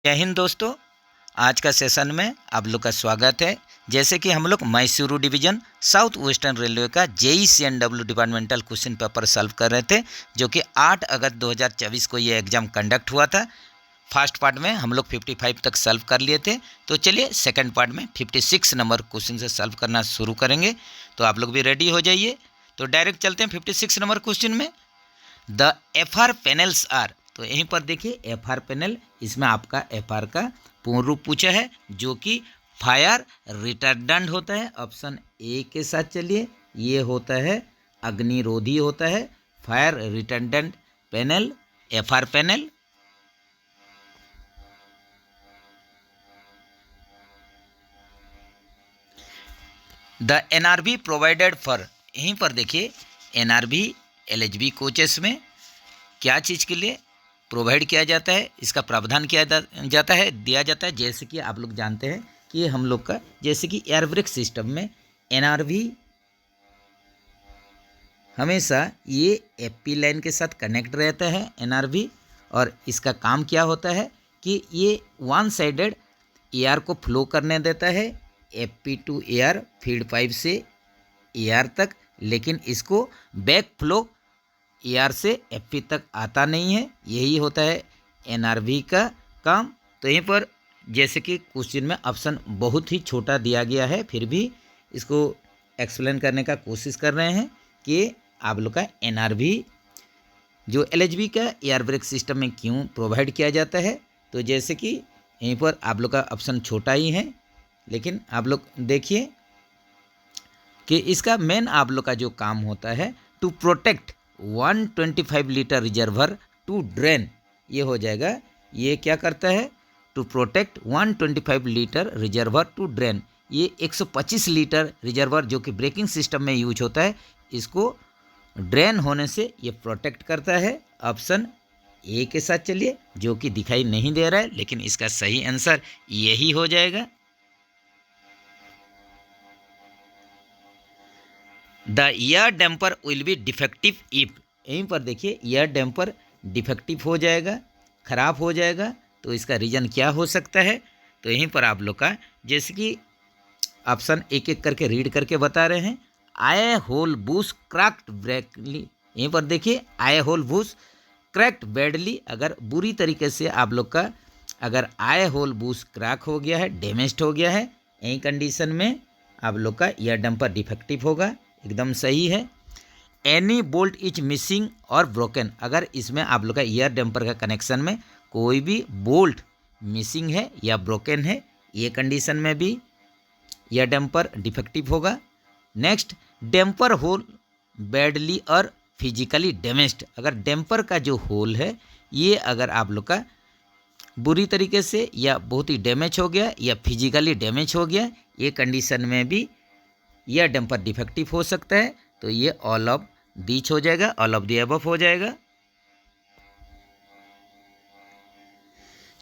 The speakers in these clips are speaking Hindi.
जय हिंद दोस्तों। आज का सेशन में आप लोग का स्वागत है। जैसे कि हम लोग Mysuru division south western railway का JEE-CNW departmental question paper solve कर रहे थे, जो कि 8 अगस्त 2024 को ये एग्ज़ाम कंडक्ट हुआ था। फर्स्ट पार्ट में हम लोग 55 तक सॉल्व कर लिए थे, तो चलिए सेकंड पार्ट में 56 नंबर क्वेश्चन से सॉल्व करना शुरू करेंगे। तो आप लोग भी रेडी हो जाइए। तो डायरेक्ट चलते हैं 56 नंबर क्वेश्चन में। द FR पैनल्स आर, तो यहीं पर देखिए FR पैनल, इसमें आपका FR का पूर्ण रूप पूछा है, जो कि फायर रिटर्डेंट होता है। ऑप्शन ए के साथ चलिए, ये होता है अग्निरोधी होता है fire retardant panel, FR panel. The NRV provided for, यहीं पर देखिए NRV LHB कोचेस में क्या चीज़ के लिए प्रोवाइड किया जाता है, इसका प्रावधान किया जाता है, दिया जाता है। जैसे कि आप लोग जानते हैं कि हम लोग का जैसे कि एयर ब्रेक सिस्टम में NRV हमेशा ये FP लाइन के साथ कनेक्ट रहता है NRV, और इसका काम क्या होता है कि ये वन साइडेड एयर को फ्लो करने देता है FP to air feed pipe से एयर तक, लेकिन इसको बैक फ्लो एयर से FP तक आता नहीं है। यही होता है NRV का काम। तो यहीं पर जैसे कि क्वेश्चन में ऑप्शन बहुत ही छोटा दिया गया है, फिर भी इसको एक्सप्लेन करने का कोशिश कर रहे हैं कि आप लोग का NRV जो LHB का एयर ब्रेक सिस्टम में क्यों प्रोवाइड किया जाता है। तो जैसे कि यहीं पर आप लोग का ऑप्शन छोटा ही है, लेकिन आप लोग देखिए कि इसका मेन आप लोग का जो काम होता है to protect 125 litre reservoir to drain, ये हो जाएगा। ये क्या करता है to protect 125 litre reservoir to drain, ये 125 लीटर रिजर्वर जो कि ब्रेकिंग सिस्टम में यूज होता है, इसको ड्रेन होने से ये प्रोटेक्ट करता है। ऑप्शन ए के साथ चलिए, जो कि दिखाई नहीं दे रहा है, लेकिन इसका सही आंसर यही हो जाएगा। The air damper will be defective if, यहीं पर देखिए एयर डैम्पर डिफेक्टिव हो जाएगा, ख़राब हो जाएगा। तो इसका रीज़न क्या हो सकता है। तो यहीं पर आप लोग का जैसे कि ऑप्शन एक एक करके रीड करके बता रहे हैं। आई होल बूस क्रैक्ड बैडली, यहीं पर देखिए आई होल बूस क्रैक्ड बैडली, अगर बुरी तरीके से आप लोग का अगर आई होल बूस क्रैक हो गया है, डैमेज्ड हो गया है, यही कंडीशन में आप लोग का एयर डैम्पर डिफेक्टिव होगा। एकदम सही है। एनी बोल्ट इज मिसिंग और ब्रोकन, अगर इसमें आप लोग का एयर डैम्पर का कनेक्शन में कोई भी बोल्ट मिसिंग है या ब्रोकन है, ये कंडीशन में भी एयर डैम्पर डिफेक्टिव होगा। नेक्स्ट, डैम्पर होल बैडली और फिजिकली डैमेज्ड, अगर डैम्पर का जो होल है ये अगर आप लोग का बुरी तरीके से या बहुत ही डैमेज हो गया या फिजिकली डैमेज हो गया, ये कंडीशन में भी यह डैम्पर डिफेक्टिव हो सकता है। तो ये ऑल ऑफ दीज हो जाएगा, ऑल ऑफ द अबव हो जाएगा।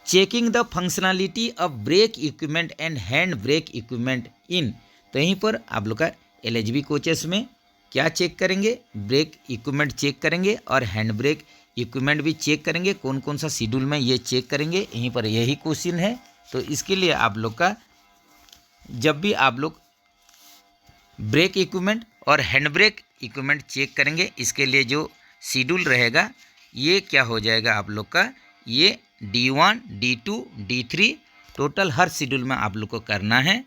Checking the functionality of brake equipment and hand brake equipment in, तो यहीं पर आप लोग का LHB कोचेस में क्या चेक करेंगे, ब्रेक इक्विपमेंट चेक करेंगे और हैंड ब्रेक इक्विपमेंट भी चेक करेंगे। कौन कौन सा शेड्यूल में ये चेक करेंगे, यहीं पर यही क्वेश्चन है। तो इसके लिए आप लोग का जब भी आप लोग ब्रेक इक्विपमेंट और हैंड ब्रेक इक्विपमेंट चेक करेंगे, इसके लिए जो शेड्यूल रहेगा ये क्या हो जाएगा आप लोग का, ये D1 D2 D3 टोटल हर शेड्यूल में आप लोग को करना है।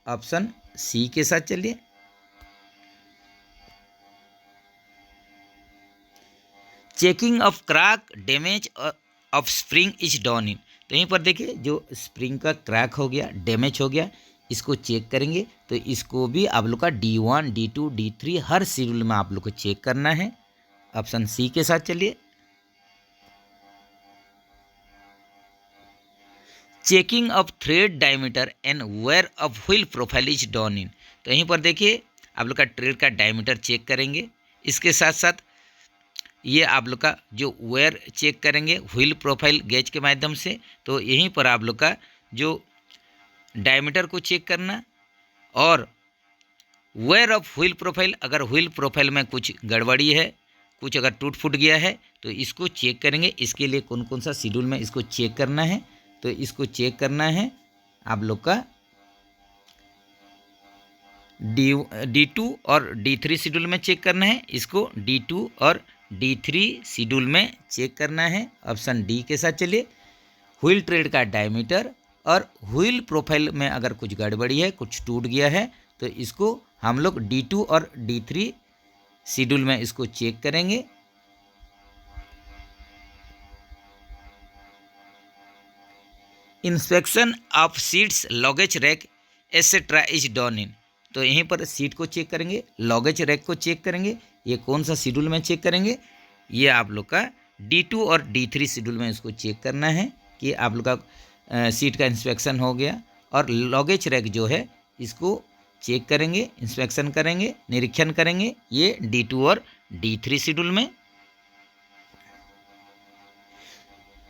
ऑप्शन सी के साथ चलिए। Checking of crack damage of spring is done in, तो यहीं पर देखिए जो स्प्रिंग का क्रैक हो गया, डैमेज हो गया, इसको चेक करेंगे। तो इसको भी आप लोग का D1 D2 D3 हर शेड्यूल में आप लोग को चेक करना है। ऑप्शन सी के साथ चलिए। Checking of thread diameter and wear of wheel profile is done in, तो यहीं पर देखिए आप लोग का थ्रेड का डायमीटर चेक करेंगे, इसके साथ साथ ये आप लोग का जो वेयर चेक करेंगे व्हील प्रोफाइल गेज के माध्यम से। तो यहीं पर आप लोग का जो डायमीटर को चेक करना और वेयर ऑफ व्हील प्रोफाइल, अगर व्हील प्रोफाइल में कुछ गड़बड़ी है, कुछ अगर टूट फूट गया है तो इसको चेक करेंगे। इसके लिए कौन कौन सा शेड्यूल में इसको चेक करना है, तो इसको चेक करना है आप लोग का D2 और D3 शेड्यूल में चेक करना है, इसको D2 और D3 शेड्यूल में चेक करना है। ऑप्शन डी के साथ चलिए। व्हील ट्रेड का डायमीटर और व्हील प्रोफाइल में अगर कुछ गड़बड़ी है, कुछ टूट गया है, तो इसको हम लोग D2 और D3 शेड्यूल में इसको चेक करेंगे। Inspection of seats, luggage rack etcetera is done in, तो यहीं पर सीट को चेक करेंगे, लॉगेज रैक को चेक करेंगे। ये कौन सा शेड्यूल में चेक करेंगे? ये आप लोग का D2 और D3 शेड्यूल में इसको चेक करना है कि आप लोग का सीट का इंस्पेक्शन हो गया। और लॉगेज रैक जो है इसको चेक करेंगे, इंस्पेक्शन करेंगे, निरीक्षण करेंगे, ये D2 और D3 शेड्यूल में।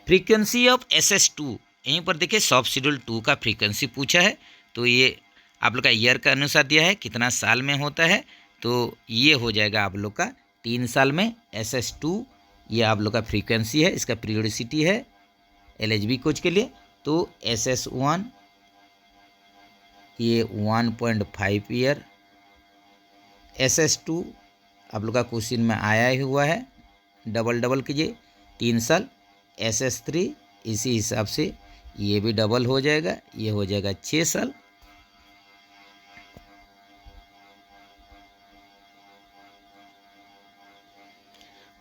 फ्रीक्वेंसी ऑफ SS2, यहीं पर देखिए सब शेड्यूल 2 का फ्रीक्वेंसी पूछा है, तो ये आप लोग का ईयर का अनुसार दिया है, कितना साल में होता है, तो ये हो जाएगा आप लोग का 3 साल में। SS2 ये आप लोग का फ्रीक्वेंसी है, इसका पीरियोडिसिटी है LHB कोच के लिए। तो SS1 ये 1.5 ईयर, SS2 आप लोग का क्वेश्चन में आया ही हुआ है, डबल कीजिए 3 साल। SS3 इसी हिसाब से ये भी डबल हो जाएगा, ये हो जाएगा 6 साल।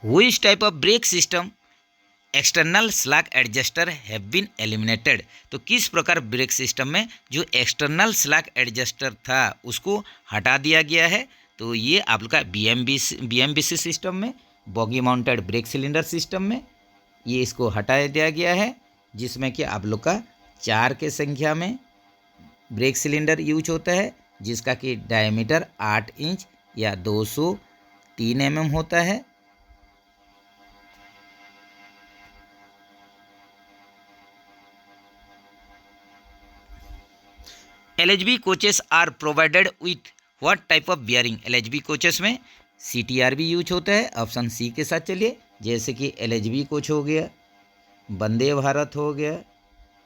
Which type of brake system external slack adjuster have been eliminated, तो किस प्रकार ब्रेक सिस्टम में जो एक्सटर्नल स्लैग एडजस्टर था उसको हटा दिया गया है? तो ये आप लोग का BMBC सिस्टम में, boggy mounted brake cylinder system में ये इसको हटा दिया गया है, जिसमें कि आप लोग का 4 के संख्या में ब्रेक सिलेंडर यूज होता है, जिसका कि डायमीटर 8 इंच या 203 mm होता है। LHB coaches are provided with what type of bearing, LHB coaches में CTR भी यूज होता है। ऑप्शन सी के साथ चलिए। जैसे कि LHB कोच हो गया, वंदे भारत हो गया,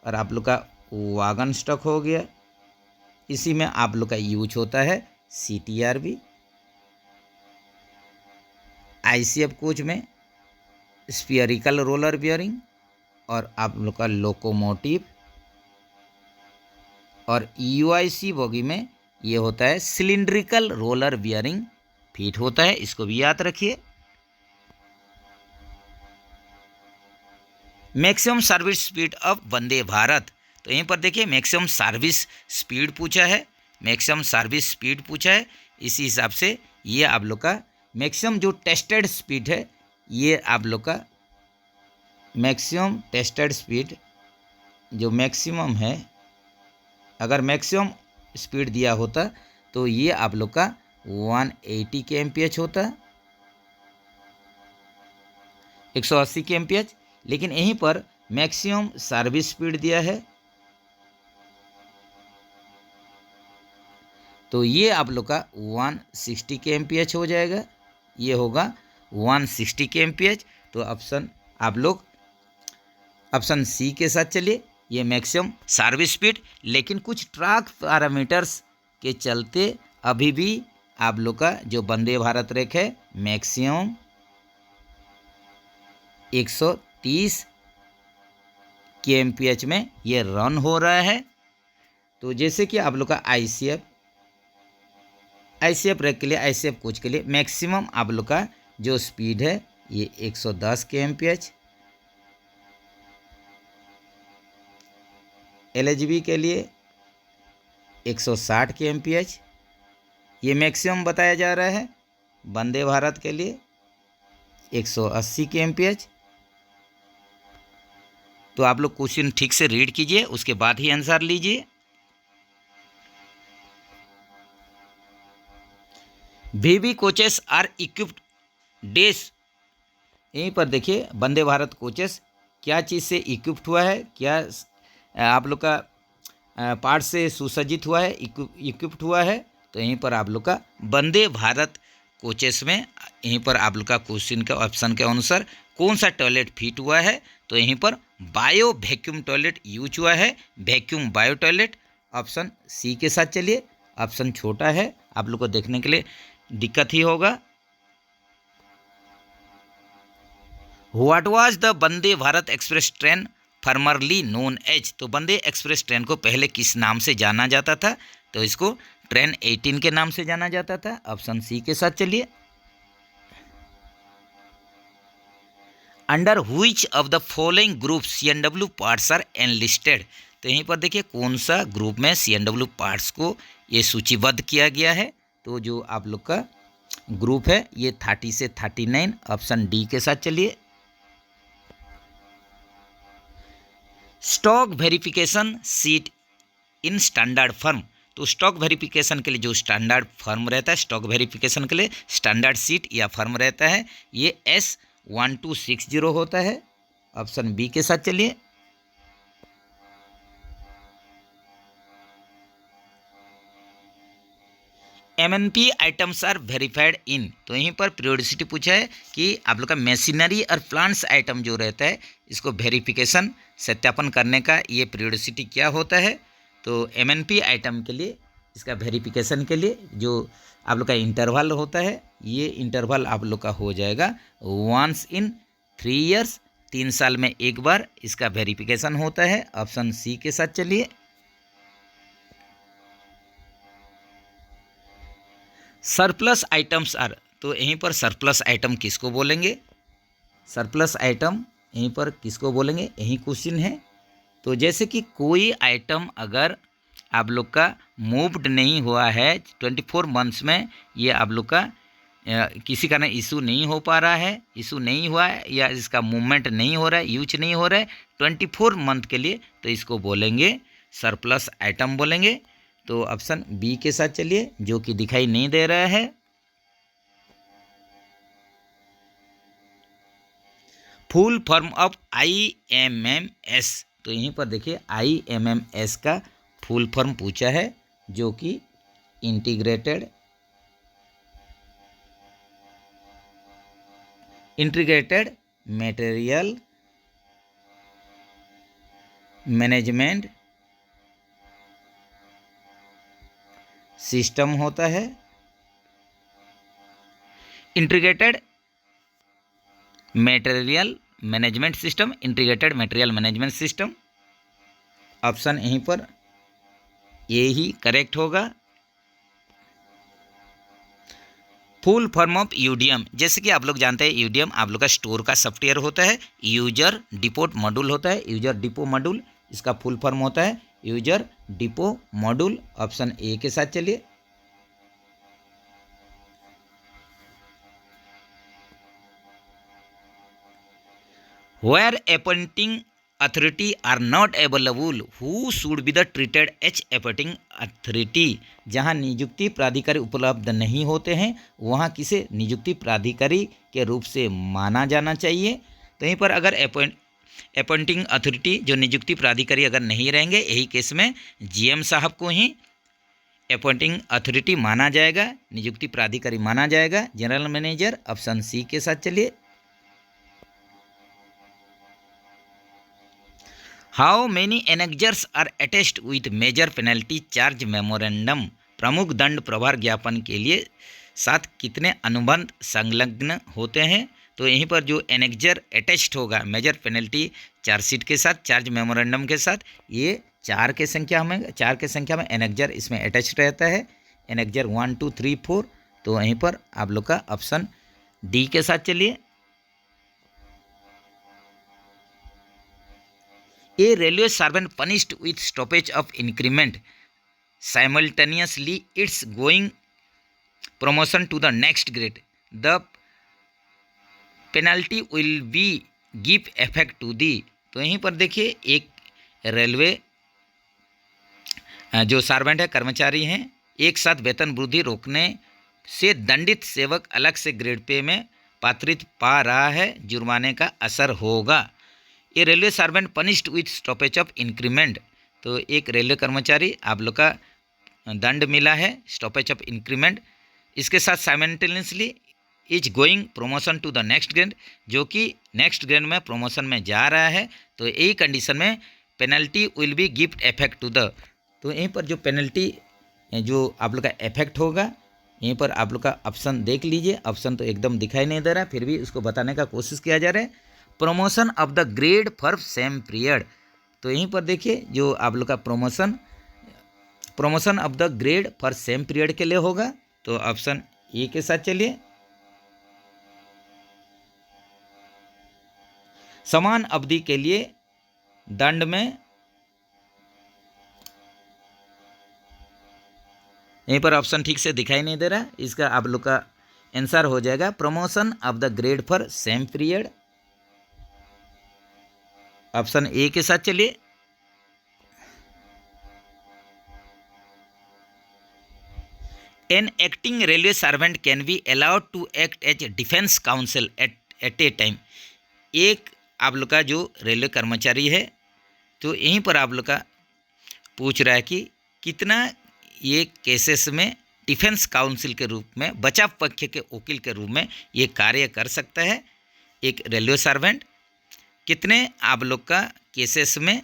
और आप लोग का वागन स्टॉक हो गया, इसी में आप लोग का यूज होता है CTR भी। ICF कोच में स्फीयरिकल रोलर बियरिंग, और आप लोग का लोकोमोटिव, और UIC बोगी में ये होता है सिलिंड्रिकल रोलर बियरिंग फिट होता है, इसको भी याद रखिए। Maximum service speed of Vande Bharat, तो यहीं पर देखिए मैक्सिमम सर्विस स्पीड पूछा है, मैक्सिमम सर्विस स्पीड पूछा है, इसी हिसाब से ये आप लोग का मैक्सिमम जो टेस्टेड स्पीड है, ये आप लोग का मैक्सिमम टेस्टेड स्पीड जो मैक्सिमम है, अगर मैक्सिमम स्पीड दिया होता तो ये आप लोग का 180 kmph होता, 180 kmph, लेकिन यहीं पर मैक्सिमम सर्विस स्पीड दिया है, तो ये आप लोग का 160 kmph हो जाएगा, ये होगा 160 kmph। तो ऑप्शन आप लोग ऑप्शन सी के साथ चलिए, ये मैक्सिमम सर्विस स्पीड, लेकिन कुछ ट्रैक पैरामीटर्स के चलते अभी भी आप लोग का जो वंदे भारत रेक है मैक्सिमम 130 kmph में ये रन हो रहा है। तो जैसे कि आप लोग का ICF रेक के लिए, ICF कोच के लिए मैक्सिमम आप लोग का जो स्पीड है ये 110 kmph, LHB के लिए 160 kmph ये मैक्सिमम बताया जा रहा है, वंदे भारत के लिए 180 kmph। तो आप लोग क्वेश्चन ठीक से रीड कीजिए, उसके बाद ही आंसर लीजिए। VV कोचेस आर इक्विप्ड डेस, यहीं पर देखिए वंदे भारत कोचेस क्या चीज़ से इक्विप्ड हुआ है, क्या आप लोग का पार्ट से सुसज्जित हुआ है, इक्विप्ड हुआ है, तो यहीं पर आप लोग का वंदे भारत कोचेस में यहीं पर आप लोग का क्वेश्चन के ऑप्शन के अनुसार कौन सा टॉयलेट फिट हुआ है, तो यहीं पर बायो वैक्यूम टॉयलेट यूज हुआ है, vacuum bio toilet. Option C के साथ चलिए। ऑप्शन छोटा है, आप लोग को देखने के लिए दिक्कत ही होगा। What was the Vande Bharat Express train formerly known as, तो वंदे एक्सप्रेस ट्रेन को पहले किस नाम से जाना जाता था, तो इसको ट्रेन 18 के नाम से जाना जाता था। ऑप्शन सी के साथ चलिए। Under which of the following group CNW parts are enlisted, तो यहीं पर देखिए कौन सा ग्रुप में CNW पार्ट्स को ये सूचीबद्ध किया गया है। तो जो आप लोग का ग्रुप है ये 30 से 39। ऑप्शन डी के साथ चलिए। Stock verification seat in standard firm, तो स्टॉक वेरिफिकेशन के लिए जो स्टैंडर्ड फर्म रहता है, स्टॉक वेरिफिकेशन के लिए स्टैंडर्ड सीट या फर्म रहता है, ये S1260 होता है। ऑप्शन बी के साथ चलिए। MNP आइटम्स आर वेरीफाइड इन, तो यहीं पर पीरियोडिसिटी पूछा है कि आप लोग का मशीनरी और प्लांट्स आइटम जो रहता है इसको वेरिफिकेशन सत्यापन करने का ये पीरियोडिसिटी क्या होता है। तो MNP आइटम के लिए इसका वेरिफिकेशन के लिए जो आप लोग का इंटरवल होता है, ये इंटरवल आप लोग का हो जाएगा वंस इन 3 ईयर्स, 3 साल में एक बार इसका वेरिफिकेशन होता है। ऑप्शन सी के साथ चलिए। सरप्लस आइटम्स आर, तो यहीं पर सरप्लस आइटम किसको बोलेंगे, सरप्लस आइटम यहीं पर किसको बोलेंगे, यही क्वेश्चन है। तो जैसे कि कोई आइटम अगर आप लोग का मूव्ड नहीं हुआ है 24 मंथ्स में, ये आप लोग का किसी कारण इशू नहीं हो पा रहा है, इशू नहीं हुआ है या इसका मूवमेंट नहीं हो रहा है, यूज नहीं हो रहा है 24 मंथ के लिए, तो इसको बोलेंगे सरप्लस आइटम बोलेंगे। तो ऑप्शन बी के साथ चलिए, जो कि दिखाई नहीं दे रहा है। फुल फॉर्म ऑफ IMMS, तो यहीं पर देखिए IMMS का फुल फॉर्म पूछा है, जो कि इंटीग्रेटेड मटेरियल मैनेजमेंट सिस्टम होता है। Integrated material management system, integrated material management system. Option यहीं पर ये ही करेक्ट होगा। फुल फॉर्म ऑफ यूडीएम, जैसे कि आप लोग जानते हैं यूडीएम आप लोग का स्टोर का सॉफ्टवेयर होता है, यूजर डिपो मॉड्यूल होता है, यूजर डिपो मॉड्यूल इसका फुल फॉर्म होता है, user depot module. Option A के साथ चलिए। Where appointing authority are not available, who should be the treated as appointing authority, जहाँ नियुक्ति प्राधिकारी उपलब्ध नहीं होते हैं वहाँ किसे नियुक्ति प्राधिकारी के रूप से माना जाना चाहिए। तो यहीं पर अगर अपॉइंटिंग अथॉरिटी जो नियुक्ति प्राधिकारी अगर नहीं रहेंगे, यही केस में GM साहब को ही अपॉइंटिंग अथॉरिटी माना जाएगा, नियुक्ति प्राधिकारी माना जाएगा, जनरल मैनेजर। ऑप्शन सी के साथ चलिए। How many annexures are attached with major penalty charge memorandum, प्रमुख दंड प्रभार ज्ञापन के लिए साथ कितने अनुबंध संलग्न होते हैं। तो यहीं पर जो एनेक्जर अटैच्ड होगा मेजर पेनल्टी चार्जशीट के साथ, चार्ज मेमोरेंडम के साथ, ये 4 के संख्या में एनेक्जर इसमें अटैच्ड रहता है, एनेक्जर 1 2 3 4। तो यहीं पर आप लोग का ऑप्शन डी के साथ चलिए। A railway servant punished with stoppage of increment simultaneously its going promotion to the next grade. The penalty will be give effect to the, तो यहीं पर देखिए एक रेलवे जो सर्वेंट है कर्मचारी हैं, एक साथ वेतन वृद्धि रोकने से दंडित सेवक अलग से ग्रेड पे में पात्रित पा रहा है, जुर्माने का असर होगा। ये railway servant punished with stoppage of increment, तो एक रेलवे कर्मचारी आप लोग का दंड मिला है स्टॉपेज ऑफ इंक्रीमेंट, इसके साथ simultaneously is going promotion to the next grade, जो कि नेक्स्ट ग्रेड में प्रमोशन में जा रहा है, तो यही कंडीशन में penalty will be gift effect to the, तो यहीं पर जो पेनल्टी जो आप लोग का इफेक्ट होगा, यहीं पर आप लोग का ऑप्शन देख लीजिए। ऑप्शन तो एकदम दिखाई नहीं दे रहा है, फिर भी उसको बताने का कोशिश किया जा रहा है। Promotion of the grade for same period, तो यहीं पर देखिए जो आप लोग का promotion of the grade for same period के लिए होगा, तो ऑप्शन ए के साथ चलिए। समान अवधि के लिए दंड में, यहीं पर ऑप्शन ठीक से दिखाई नहीं दे रहा, इसका आप लोग का आंसर हो जाएगा promotion of the grade for same period, option A के साथ चलिए। An acting railway servant can be allowed to act as defence counsel at a time, एक आप लोग का जो रेलवे कर्मचारी है, तो यहीं पर आप लोग का पूछ रहा है कि कितना ये केसेस में डिफेंस काउंसिल के रूप में, बचाव पक्ष के वकील के रूप में ये कार्य कर सकता है एक रेलवे सर्वेंट, कितने आप लोग का केसेस में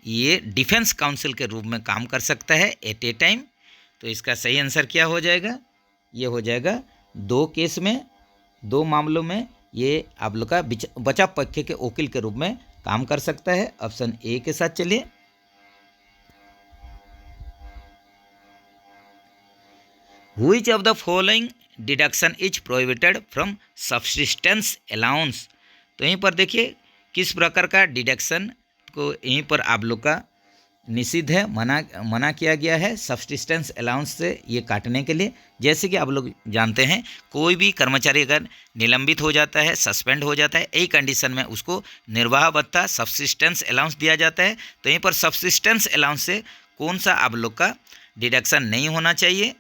ये डिफेंस काउंसिल के रूप में काम कर सकता है एट ए टाइम, तो इसका सही आंसर क्या हो जाएगा, ये हो जाएगा 2 केस में, 2 मामलों में ये आप लोग का बचाव पक्ष के वकील के रूप में काम कर सकता है, ऑप्शन ए के साथ चलिए। Which of the following deduction is prohibited from subsistence allowance, तो यहीं पर देखिए किस प्रकार का डिडक्शन को यहीं पर आप लोग का निषिद्ध है, मना किया गया है सब्सिस्टेंस अलाउंस से ये काटने के लिए। जैसे कि आप लोग जानते हैं कोई भी कर्मचारी अगर निलंबित हो जाता है, सस्पेंड हो जाता है, यही कंडीशन में उसको निर्वाह भत्ता सब्सिस्टेंस अलाउंस दिया जाता है, तो यहीं पर सब्सिस्टेंस अलाउंस से कौन सा आप लोग का डिडक्शन नहीं होना चाहिए,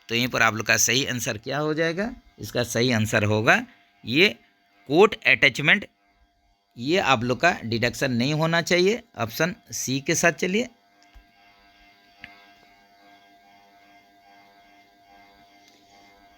तो यहीं पर आप लोग का सही आंसर क्या हो जाएगा, इसका सही आंसर होगा ये कोर्ट अटैचमेंट, ये आप लोग का डिडक्शन नहीं होना चाहिए, ऑप्शन सी के साथ चलिए।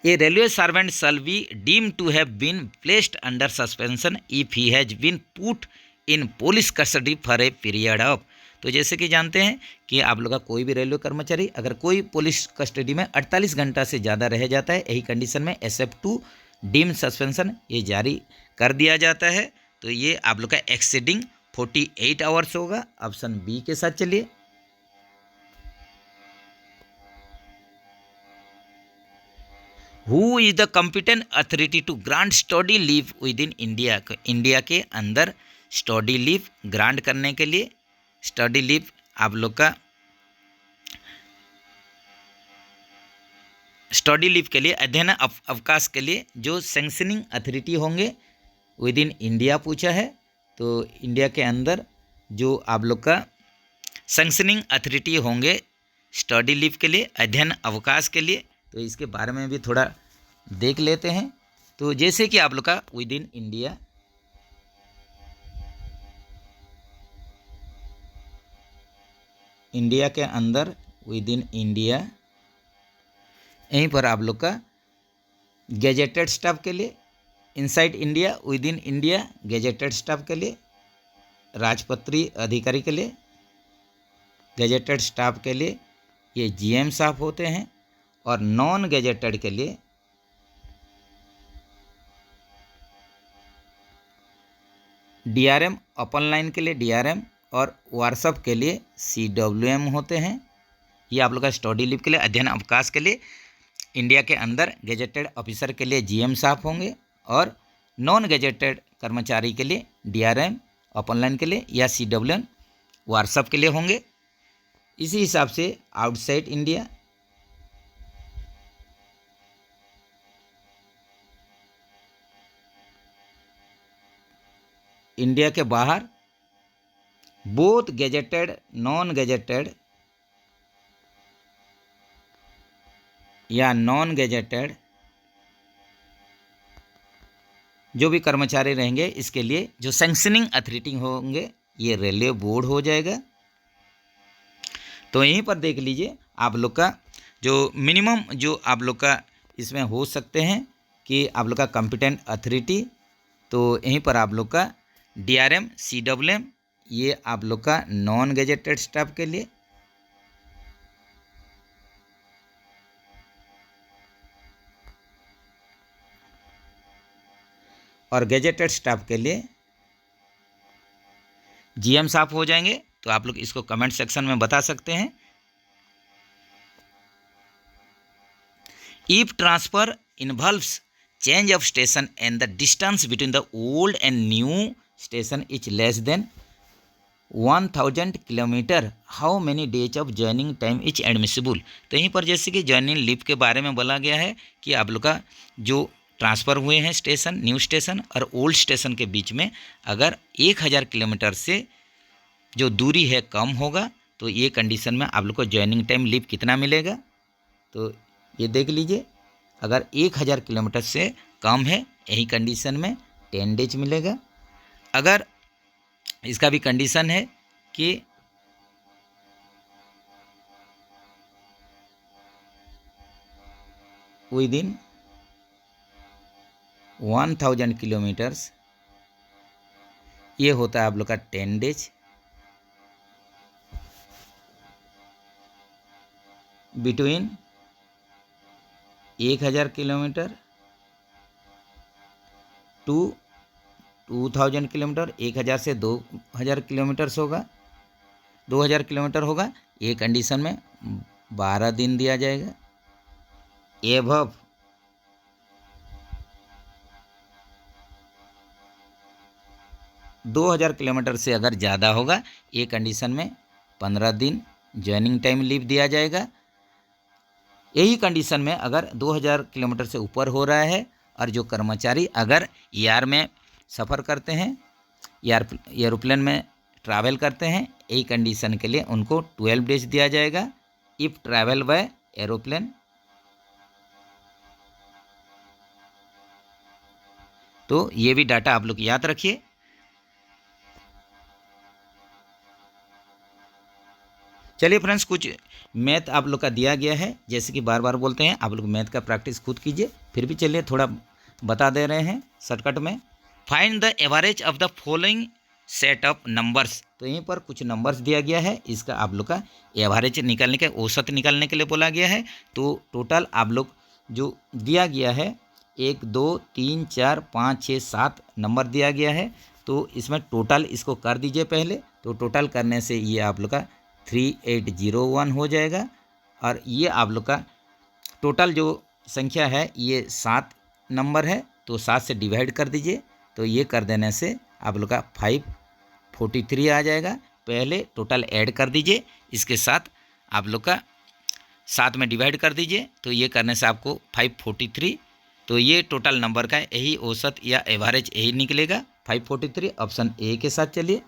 A railway servant shall be deemed to have been placed under suspension if he has been put in police custody for a period of, तो जैसे कि जानते हैं कि आप लोग का कोई भी रेलवे कर्मचारी अगर कोई पुलिस कस्टडी में 48 घंटा से ज़्यादा रह जाता है, यही कंडीशन में SF2 डीम सस्पेंशन ये जारी कर दिया जाता है, तो ये आप लोग का एक्सीडिंग 48 आवर्स होगा, ऑप्शन बी के साथ चलिए। Who is the competent authority to grant study leave within India, India के अंदर स्टडी लीव ग्रांट करने के लिए, स्टडी लीव आप लोग का स्टडी लीव के लिए, अध्ययन अवकाश के लिए जो सैंक्शनिंग अथॉरिटी होंगे विद इन इंडिया पूछा है, तो इंडिया के अंदर जो आप लोग का सैंक्शनिंग अथॉरिटी होंगे स्टडी लीव के लिए, अध्ययन अवकाश के लिए, तो इसके बारे में भी थोड़ा देख लेते हैं। तो जैसे कि आप लोग का विद इन इंडिया, इंडिया के अंदर विद इन इंडिया, यहीं पर आप लोग का गैजेटेड स्टाफ के लिए, inside India with in India gazetted staff के लिए, राजपत्री अधिकारी के लिए, गैजेटेड स्टाफ के लिए ये GM साहब होते हैं, और नॉन गैजेटेड के लिए DRM, ओपन लाइन के लिए DRM और व्हाट्सएप के लिए CWM होते हैं। ये आप लोग का स्टडी लीव के लिए, अध्ययन अवकाश के लिए इंडिया के अंदर गैजेटेड ऑफिसर के लिए GM साहब होंगे, और नॉन गैजेटेड कर्मचारी के लिए DRM, ओपन लाइन के लिए या CWM व्हाट्सएप के लिए होंगे। इसी हिसाब से आउटसाइड इंडिया, इंडिया के बाहर बोथ गैजेटेड नॉन गैजेटेड या नॉन गैजेटेड जो भी कर्मचारी रहेंगे, इसके लिए जो सैंक्शनिंग अथॉरिटी होंगे ये रेलवे बोर्ड हो जाएगा। तो यहीं पर देख लीजिए आप लोग का जो मिनिमम जो आप लोग का इसमें हो सकते हैं कि आप लोग का कॉम्पिटेंट अथॉरिटी, तो यहीं पर आप लोग का DRM CWM, ये आप लोग का नॉन गेजेटेड स्टाफ के लिए, और गेजेटेड स्टाफ के लिए GM साफ हो जाएंगे। तो आप लोग इसको कमेंट सेक्शन में बता सकते हैं। If transfer involves change of station and the distance between the old and new station is less than 1000 kilometre, how many days of joining time is admissible. तो यहीं पर जैसे कि जॉइनिंग लीव के बारे में बोला गया है कि आप लोग का जो ट्रांसफ़र हुए हैं स्टेशन, न्यू स्टेशन और ओल्ड स्टेशन के बीच में अगर 1000 किलोमीटर से जो दूरी है कम होगा, तो ये कंडीशन में आप लोग को जॉइनिंग टाइम लीव कितना मिलेगा। तो ये देख लीजिए, अगर 1000 किलोमीटर से कम है, यही कंडीशन में 10 डेज मिलेगा। अगर इसका भी कंडीशन है कि विद इन 1000 किलोमीटर्स, ये होता है आप लोग का 10 days. Between 1000 kilometre to 2000 kilometre, 1000 से 2000 किलोमीटर्स होगा, 2000 किलोमीटर होगा, ये कंडीशन में 12 दिन दिया जाएगा। एबव 2000 किलोमीटर से अगर ज़्यादा होगा, ये कंडीशन में 15 दिन ज्वाइनिंग टाइम लीव दिया जाएगा। यही कंडीशन में अगर 2000 किलोमीटर से ऊपर हो रहा है और जो कर्मचारी अगर ER में सफ़र करते हैं, एरोप्लेन में ट्रैवल करते हैं, यही कंडीशन के लिए उनको 12 डेज दिया जाएगा। इफ़ ट्रैवल बाय एरोप्लेन, तो ये भी डाटा आप लोग याद रखिए। चलिए फ्रेंड्स, कुछ मैथ आप लोग का दिया गया है, जैसे कि बार बार बोलते हैं, आप लोग मैथ का प्रैक्टिस खुद कीजिए, फिर भी चलिए थोड़ा बता दे रहे हैं शॉर्टकट में। Find the average of the following set of numbers. तो यहीं पर कुछ नंबर्स दिया गया है, इसका आप लोग का एवरेज निकालने के, औसत निकालने के लिए बोला गया है। तो टोटल आप लोग जो दिया गया है 1 2 3 4 5 6 7 नंबर दिया गया है, तो इसमें टोटल इसको कर दीजिए पहले। तो टोटल करने से ये आप लोग का 3801 हो जाएगा, और ये आप लोग का टोटल जो संख्या है ये 7 नंबर है, तो 7 से डिवाइड कर दीजिए। तो ये कर देने से आप लोग का 543 आ जाएगा। पहले टोटल ऐड कर दीजिए, इसके साथ आप लोग का 7 में डिवाइड कर दीजिए, तो ये करने से आपको 543, तो ये टोटल नंबर का यही औसत या एवरेज यही निकलेगा 543। ऑप्शन ए के साथ चलिए।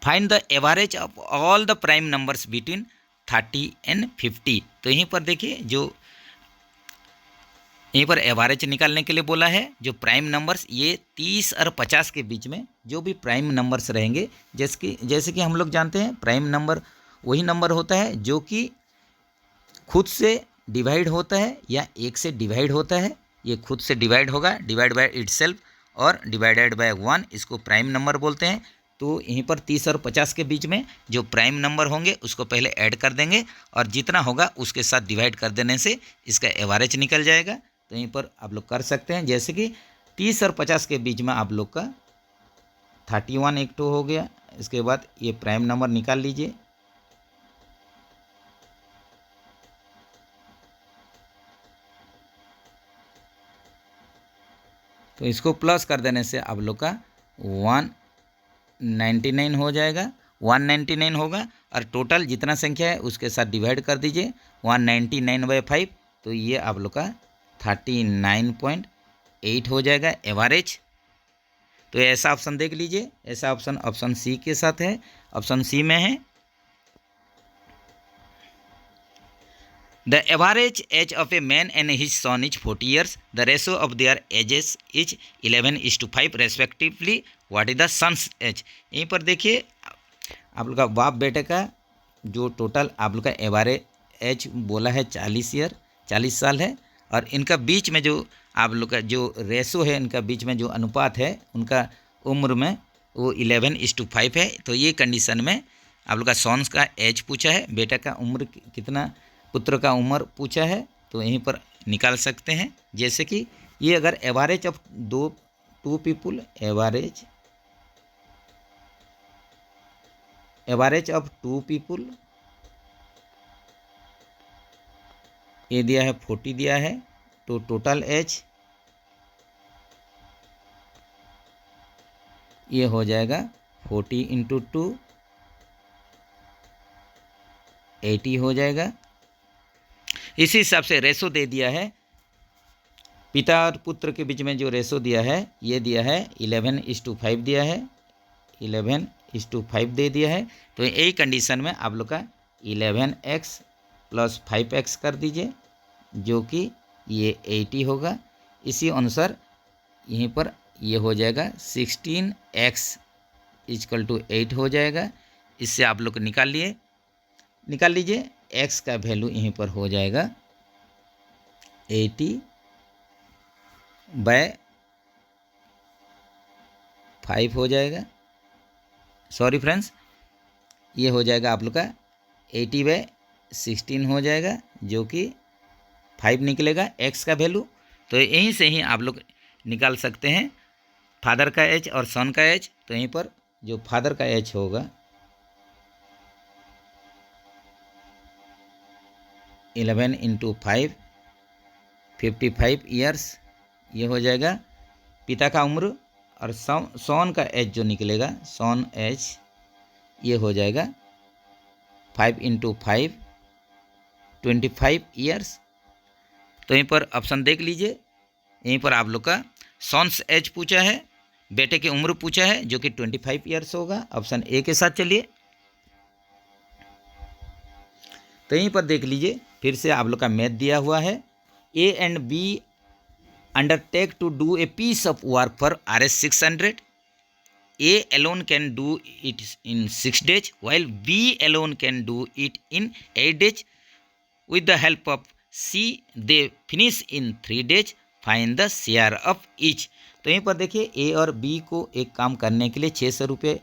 Find the average of all the prime numbers between 30 and 50। तो यहीं पर देखिए, जो यहीं पर एवरेज निकालने के लिए बोला है, जो प्राइम नंबर्स ये 30 और 50 के बीच में जो भी प्राइम नंबर्स रहेंगे, जैसे कि हम लोग जानते हैं प्राइम नंबर वही नंबर होता है जो कि खुद से डिवाइड होता है या 1 से डिवाइड होता है। ये खुद से डिवाइड होगा, डिवाइड बाय इटसेल्फ, और डिवाइडेड बाय 1, इसको प्राइम नंबर बोलते हैं। तो यहीं पर 30 और 50 के बीच में जो प्राइम नंबर होंगे उसको पहले ऐड कर देंगे, और जितना होगा उसके साथ डिवाइड कर देने से इसका एवरेज निकल जाएगा। तो यहीं पर आप लोग कर सकते हैं, जैसे कि 30 और 50 के बीच में आप लोग का 31 एक तो हो गया। इसके बाद ये प्राइम नंबर निकाल लीजिए, तो इसको प्लस कर देने से आप लोग का 199 हो जाएगा। 199 होगा, और टोटल जितना संख्या है उसके साथ डिवाइड कर दीजिए 199/5, तो ये आप लोग का 39.8 हो जाएगा एवरेज। तो ऐसा ऑप्शन देख लीजिए, ऐसा ऑप्शन सी के साथ है, ऑप्शन सी में है। The average age of a man and his son is 40 years. The ratio of their ages is 11:5 respectively. What is the son's age? यहीं पर देखिए, आप लोग का बाप बेटे का जो टोटल आप लोग का एज बोला है 40 ईयर, 40 साल है। और इनका बीच में जो आप लोग का जो रेशो है, इनका बीच में जो अनुपात है उनका उम्र में वो 11:5 है। तो ये कंडीशन में आप लोग का सॉन्स का एज पूछा है, बेटा का उम्र कितना, पुत्र का उम्र पूछा है, तो यहीं पर निकाल सकते हैं। जैसे कि ये अगर average of two people, average of 2 people, ये दिया है 40 दिया है, तो टोटल एज ये हो जाएगा 40 × 2 80 हो जाएगा। इसी हिसाब से रेशो दे दिया है, पिता और पुत्र के बीच में जो रेशो दिया है ये दिया है 11:5 दिया है, 11:5 दे दिया है। तो यही कंडीशन में आप लोग का 11x + 5x कर दीजिए, जो कि ये 80 होगा। इसी अनुसार यहीं पर ये हो जाएगा 16x = 8 हो जाएगा। इससे आप लोग निकाल लीजिए x का वैल्यू यहीं पर हो जाएगा 80/5 हो जाएगा। सॉरी फ्रेंड्स, ये हो जाएगा आप लोग का 80/16 हो जाएगा, जो कि 5 निकलेगा x का वैल्यू। तो यहीं से ही आप लोग निकाल सकते हैं फादर का एज और सन का एज। तो यहीं पर जो फादर का एज होगा 11 × 5 55 ईयर्स, ये हो जाएगा पिता का उम्र। और सन का एज जो निकलेगा, सन एज ये हो जाएगा 5 × 5 25 ईयर्स। तो यहीं पर ऑप्शन देख लीजिए, यहीं पर आप लोग का सॉन्स एज पूछा है, बेटे की उम्र पूछा है, जो कि 25 ईयर्स होगा। ऑप्शन ए के साथ चलिए। तो यहीं पर देख लीजिए, फिर से आप लोग का मैथ दिया हुआ है। A and B undertake to do a piece of work for Rs 600. A alone can do it in 6 days, while B alone can do it in 8 days. With the help of C, they finish in 3 days. Find the share of each. तो यहीं पर देखिए A और B को एक काम करने के लिए 600 रुपये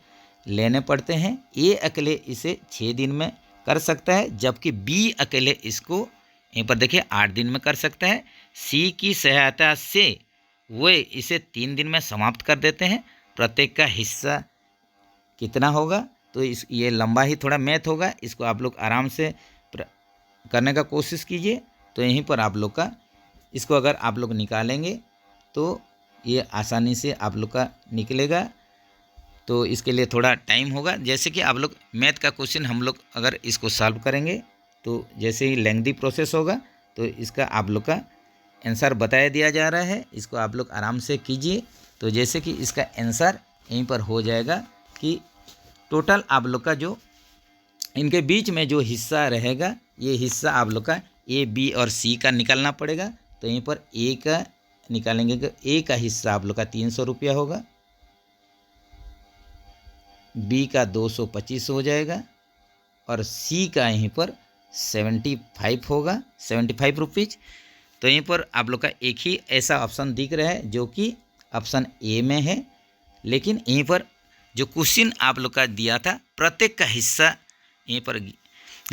लेने पड़ते हैं। A अकेले इसे 6 दिन में कर सकता है, जबकि B अकेले इसको यहीं पर देखिए 8 दिन में कर सकता है। C की सहायता से वे इसे 3 दिन में समाप्त कर देते हैं। प्रत्येक का हिस्सा कितना होगा, तो ये लंबा ही थोड़ा मैथ होगा, इसको आप लोग आराम से करने का कोशिश कीजिए। तो यहीं पर आप लोग का इसको अगर आप लोग निकालेंगे तो ये आसानी से आप लोग का निकलेगा। तो इसके लिए थोड़ा टाइम होगा। जैसे कि आप लोग मैथ का क्वेश्चन हम लोग अगर इसको सॉल्व करेंगे तो जैसे ही लेंथी प्रोसेस होगा, तो इसका आप लोग का आंसर बताया दिया जा रहा है, इसको आप लोग आराम से कीजिए। तो जैसे कि इसका आंसर यहीं पर हो जाएगा कि टोटल आप लोग का जो इनके बीच में जो हिस्सा रहेगा, ये हिस्सा आप लोग का ए, बी और सी का निकालना पड़ेगा। तो यहीं पर ए का निकालेंगे कि ए का हिस्सा आप लोग का 300 रुपया होगा, बी का 225 हो जाएगा और सी का यहीं पर 75 होगा, 75 रुपीज़। तो यहीं पर आप लोग का एक ही ऐसा ऑप्शन दिख रहा है जो कि ऑप्शन ए में है, लेकिन यहीं पर जो क्वेश्चन आप लोग का दिया था प्रत्येक का हिस्सा यहीं पर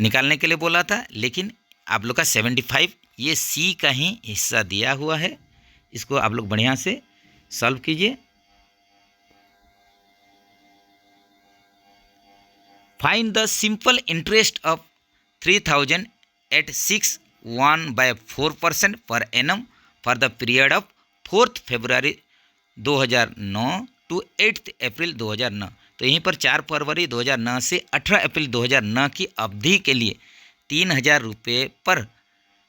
निकालने के लिए बोला था, लेकिन आप लोग का 75 ये सी का ही हिस्सा दिया हुआ है। इसको आप लोग बढ़िया से सॉल्व कीजिए। Find the simple interest of 3000 at 6.14% per annum for the period of 4th February 2009 to 8th April 2009। तो यहीं पर 4 फरवरी 2009 से 18 अप्रैल 2009 की अवधि के लिए 3000 रुपये पर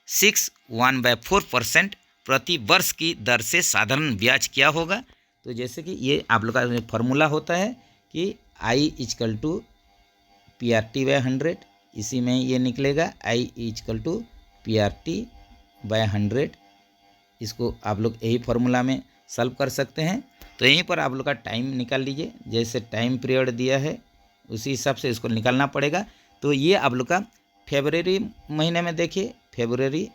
6.14% प्रति वर्ष की दर से साधारण ब्याज क्या होगा। तो जैसे कि ये आप लोग का फॉर्मूला होता है कि I = PRT/100, इसी में ये निकलेगा I = PRT/100। इसको आप लोग यही फार्मूला में सॉल्व कर सकते हैं। तो यहीं पर आप लोग का टाइम निकाल लीजिए, जैसे टाइम पीरियड दिया है उसी हिसाब से इसको निकालना पड़ेगा। तो ये आप लोग का फरवरी महीने में देखिए, फरवरी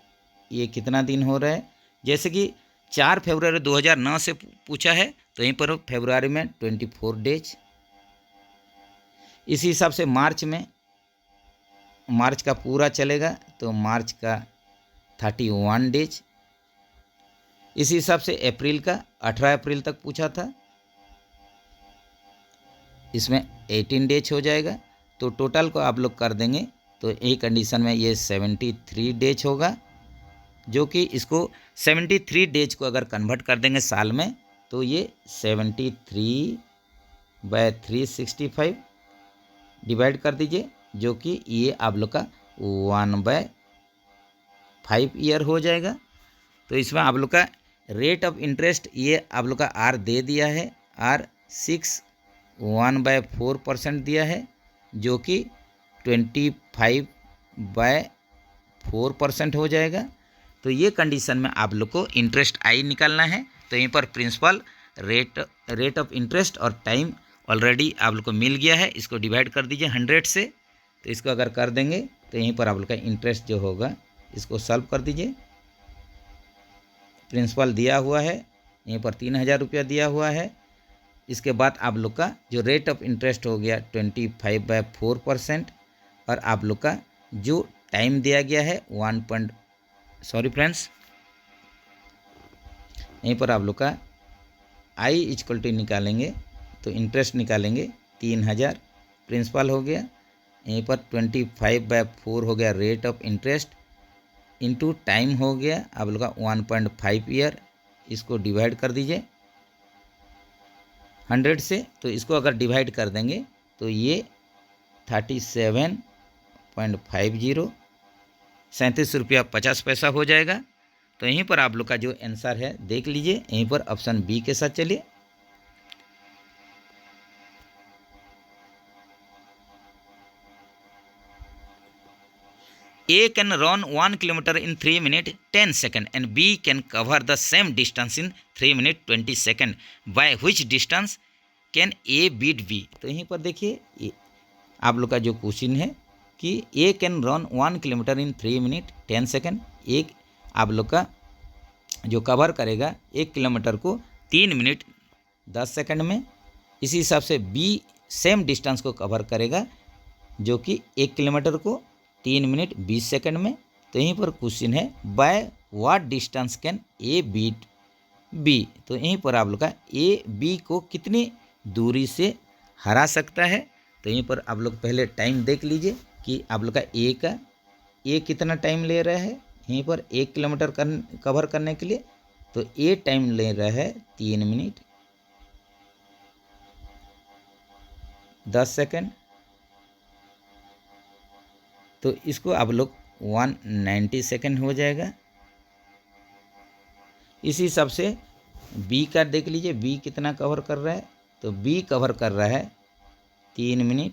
ये कितना दिन हो रहा है, जैसे कि 4 फरवरी 2009 से पूछा है, तो यहीं पर फरवरी में 24 डेज। इसी हिसाब से मार्च में, मार्च का पूरा चलेगा तो मार्च का 31 डेज। इसी हिसाब से अप्रैल का 18 अप्रैल तक पूछा था, इसमें 18 डेज हो जाएगा। तो टोटल को आप लोग कर देंगे तो एक कंडीशन में ये 73 डेज होगा, जो कि इसको 73 डेज को अगर कन्वर्ट कर देंगे साल में तो ये 73/365 डिवाइड कर दीजिए, जो कि ये आप लोग का 1/5 ईयर हो जाएगा। तो इसमें आप लोग का रेट ऑफ इंटरेस्ट ये आप लोग का आर दे दिया है, आर 1/4% दिया है, जो कि 25/4% हो जाएगा। तो ये कंडीशन में आप लोग को इंटरेस्ट आई निकालना है। तो यहीं पर प्रिंसिपल, रेट ऑफ इंटरेस्ट और टाइम ऑलरेडी आप लोग को मिल गया है। इसको डिवाइड कर दीजिए 100 से। तो इसको अगर कर देंगे तो यहीं पर आप लोग का इंटरेस्ट जो होगा इसको सॉल्व कर दीजिए। प्रिंसिपल दिया हुआ है, यहीं पर 3000 रुपया दिया हुआ है। इसके बाद आप लोग का जो रेट ऑफ इंटरेस्ट हो गया 25/4%, और आप लोग का जो टाइम दिया गया है यहीं पर आप लोग का आई इक्वल टू निकालेंगे तो इंटरेस्ट निकालेंगे 3000, प्रिंसिपल हो गया, यहीं पर 25/4 हो गया rate of interest, into time हो गया आप लोग का 1.5 ईयर। इसको डिवाइड कर दीजिए 100 से। तो इसको अगर डिवाइड कर देंगे तो ये 37.50 ₹37.50 हो जाएगा। तो यहीं पर आप लोग का जो आंसर है देख लीजिए, यहीं पर ऑप्शन बी के साथ चलिए। A can run 1 kilometer in 3 minutes 10 seconds and B can cover the same distance in 3 minutes 20 seconds. By which distance can A beat B? तो यहीं पर देखिए आप लोग का जो क्वेश्चन है कि A can run 1 kilometer in 3 minutes 10 seconds, एक आप लोग का जो कवर करेगा 1 किलोमीटर को 3 मिनट 10 सेकंड में। इसी हिसाब से B सेम डिस्टेंस को कवर करेगा, जो कि 1 किलोमीटर को 3 मिनट 20 सेकंड में। तो यहीं पर क्वेश्चन है by what distance can A beat B. तो यहीं पर आप लोग का ए बी को कितनी दूरी से हरा सकता है। तो यहीं पर आप लोग पहले टाइम देख लीजिए कि आप लोग का ए कितना टाइम ले रहा है। यहीं पर 1 किलोमीटर कवर करने के लिए तो ए टाइम ले रहा है 3 मिनट 10 सेकंड। तो इसको आप लोग 190 सेकंड हो जाएगा। इसी हिसाब से बी का देख लीजिए, बी कितना कवर कर रहा है। तो बी कवर कर रहा है 3 मिनट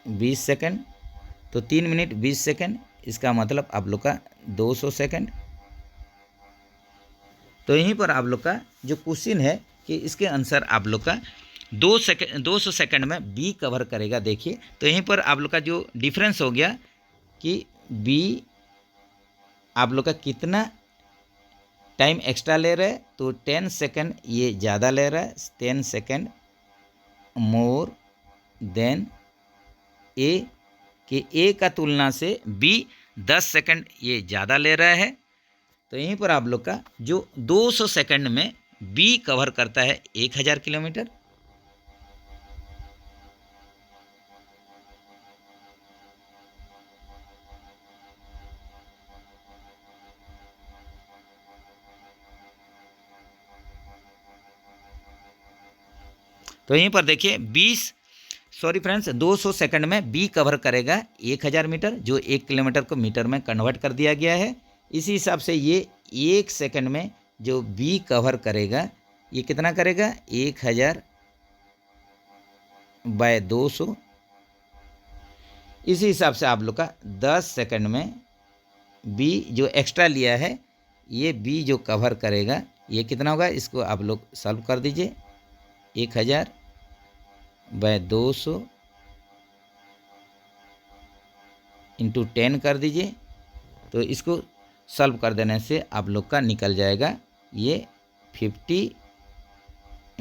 20 सेकंड। तो 3 मिनट 20 सेकंड, इसका मतलब आप लोग का 200 सेकंड। तो यहीं पर आप लोग का जो क्वेश्चन है कि इसके आंसर आप लोग का 200 सेकंड में बी कवर करेगा। देखिए तो यहीं पर आप लोग का जो डिफरेंस हो गया कि बी आप लोग का कितना टाइम एक्स्ट्रा ले रहा है। तो 10 सेकंड ये ज़्यादा ले रहा है, 10 सेकंड मोर देन ए, कि ए का तुलना से बी 10 सेकंड ये ज़्यादा ले रहा है। तो यहीं पर आप लोग का जो 200 सेकंड में बी कवर करता है 1000 किलोमीटर। तो यहीं पर देखिए 200 सेकंड में बी कवर करेगा 1000 मीटर, जो 1 किलोमीटर को मीटर में कन्वर्ट कर दिया गया है। इसी हिसाब से ये 1 सेकंड में जो बी कवर करेगा ये कितना करेगा 1000/200। इसी हिसाब से आप लोग का 10 सेकंड में बी जो एक्स्ट्रा लिया है ये बी जो कवर करेगा ये कितना होगा, इसको आप लोग सॉल्व कर दीजिए। 1000/200 इंटू 10 कर दीजिए, तो इसको सॉल्व कर देने से आप लोग का निकल जाएगा ये 50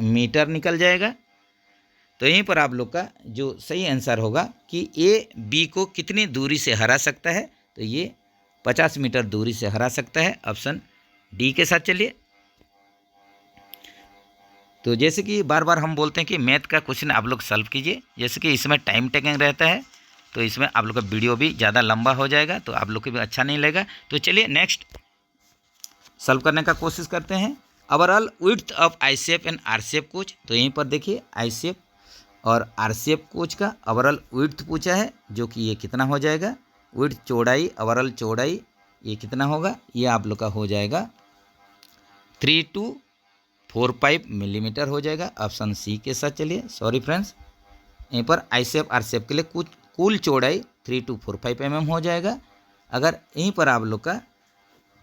मीटर निकल जाएगा। तो यहीं पर आप लोग का जो सही आंसर होगा कि ए बी को कितनी दूरी से हरा सकता है, तो ये 50 मीटर दूरी से हरा सकता है। ऑप्शन डी के साथ चलिए। तो जैसे कि बार बार हम बोलते हैं कि मैथ का क्वेश्चन आप लोग सॉल्व कीजिए, जैसे कि इसमें टाइम टेकिंग रहता है, तो इसमें आप लोग का वीडियो भी ज़्यादा लंबा हो जाएगा, तो आप लोग को भी अच्छा नहीं लगेगा। तो चलिए नेक्स्ट सॉल्व करने का कोशिश करते हैं। Overall width of I shape and R shape coach, तो यहीं पर देखिए आई शेप और आर शेप कोच का ओवरऑल विड्थ पूछा है, जो कि ये कितना हो जाएगा, विड्थ चौड़ाई ओवरऑल चौड़ाई ये कितना होगा, ये आप लोग का हो जाएगा 3245 मिलीमीटर हो जाएगा। ऑप्शन सी के साथ चलिए। सॉरी फ्रेंड्स, यहीं पर आई शेप आर शेप के लिए कुल चौड़ाई 3245 mm हो जाएगा। अगर यहीं पर आप लोग का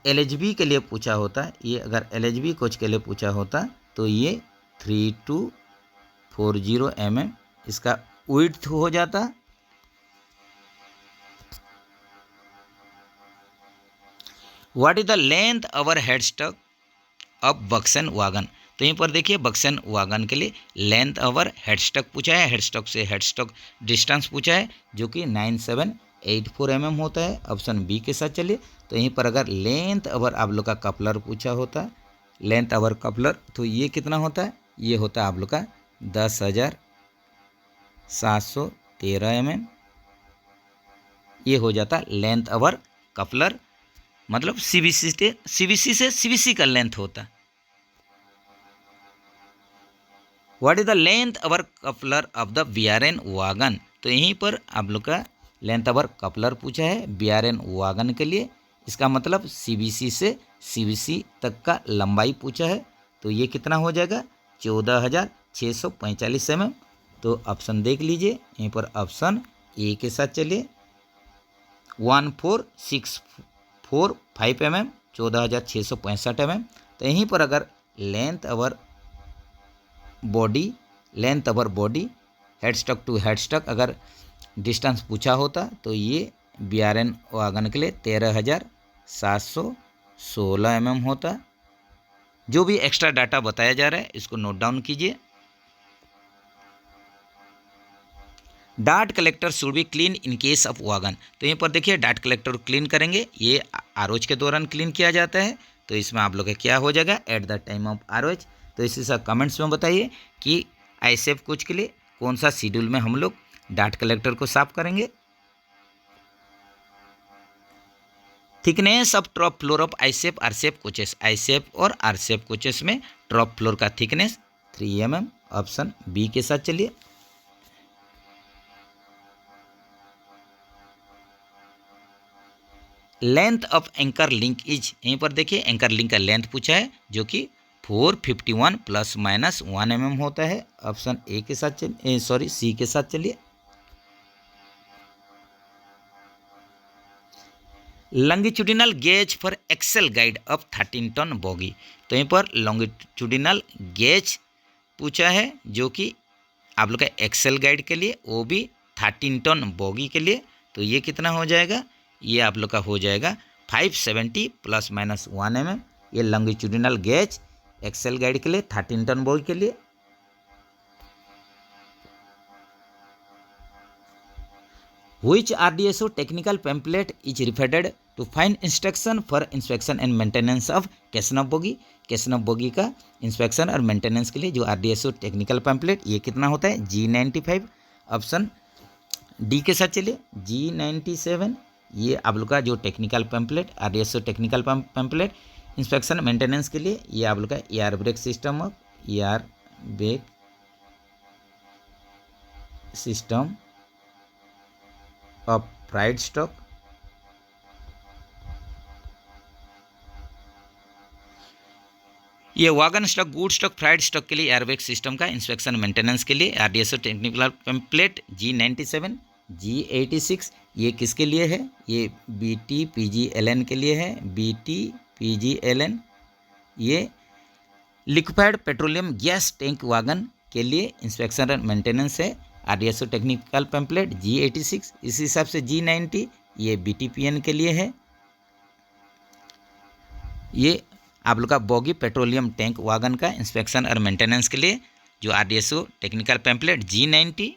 LHB के लिए पूछा होता, ये अगर LHB कोच के लिए पूछा होता, तो ये 3240 mm इसका विड्थ हो जाता। What is the length over headstock of BOXN wagon, तो यहीं पर देखिए बक्सन वागन के लिए लेंथ अवर हेडस्टॉक पूछा है, हेडस्टॉक से हेडस्टॉक डिस्टेंस पूछा है, जो कि 9784 mm होता है। ऑप्शन बी के साथ चलिए। तो यहीं पर अगर लेंथ अवर आप लोग का कपलर पूछा होता, लेंथ अवर कपलर, तो ये कितना होता है, ये होता है आप लोग का 10,713 mm, ये हो जाता लेंथ अवर कपलर, मतलब CBC से CBC का लेंथ होता। What is the length our coupler of the BRN wagon, तो यहीं पर आप लोग का लेंथ अवर कपलर पूछा है BRN वागन के लिए, इसका मतलब CBC से CBC तक का लंबाई पूछा है, तो ये कितना हो जाएगा 14,645 mm। तो ऑप्शन देख लीजिए, यहीं पर ऑप्शन ए के साथ चलिए 14,645 mm 14,665 mm। तो यहीं पर अगर length over body headstock to headstock अगर डिस्टेंस पूछा होता, तो ये BRN वागन के लिए 13,716 mm होता। जो भी एक्स्ट्रा डाटा बताया जा रहा है इसको नोट डाउन कीजिए। Dart collector should be clean in case of wagon, तो यहीं पर देखिए डार्ट कलेक्टर क्लीन करेंगे, ये आरोज के दौरान क्लीन किया जाता है, तो इसमें आप लोग का क्या हो जाएगा at the time of arose. तो इसी से कमेंट्स में बताइए कि ISEF कोच के लिए कौन सा शेड्यूल में हम लोग डार्ट कलेक्टर को साफ करेंगे। Thickness of top floor of ISEF RCEF coaches, ISEF और RCEF कोचेस में टॉप फ्लोर का थिकनेस 3 mm। ऑप्शन बी के साथ चलिए। Length of anchor link is, यहीं पर देखिए एंकर लिंक का लेंथ पूछा है, जो कि 451 ± 1 mm होता है। ऑप्शन ए के साथ सी के साथ चलिए। Longitudinal gauge for axle guide of 13 tonne bogie, तो यहीं पर लॉन्गिट्यूडिनल गेज पूछा है, जो कि आप लोग का एक्सेल गाइड के लिए, वो भी 13 टन बोगी के लिए, तो ये कितना हो जाएगा, ये आप लोग का हो जाएगा 570 ± 1 mm। ये लॉन्गिट्यूडिनल गेज एक्सेल गाइड के लिए 13 टन बोगी के लिए। Which RDSO technical pamphlet is referred to find instruction for inspection and maintenance of कैसनव बोगी, कैसनव बोगी का इंस्पेक्शन और मेंटेनेंस के लिए जो RDSO टेक्निकल पैम्पलेट, ये कितना होता है G95। ऑप्शन डी के साथ चलिए G97। ये आप लोग का जो technical pamphlet RDSO technical pamphlet inspection maintenance के लिए, ये आप लोग का air brake system of freight stock, ये wagon stock, good stock, freight stock के लिए एयरबैग सिस्टम का इंस्पेक्शन मेंटेनेंस के लिए RDSO technical pamphlet G97। G86 ये किसके लिए है, ये BTPGLN के लिए है, BTPGLN ये liquefied petroleum gas tank wagon के लिए इंस्पेक्शन एंड मेंटेनेंस है, RDSO टेक्निकल पैम्पलेट G86। इस हिसाब से G90 ये BTPN के लिए है। ये आप लोग का बॉगी पेट्रोलियम टैंक वागन का इंस्पेक्शन और मेंटेनेंस के लिए जो RDSO technical pamphlet G90।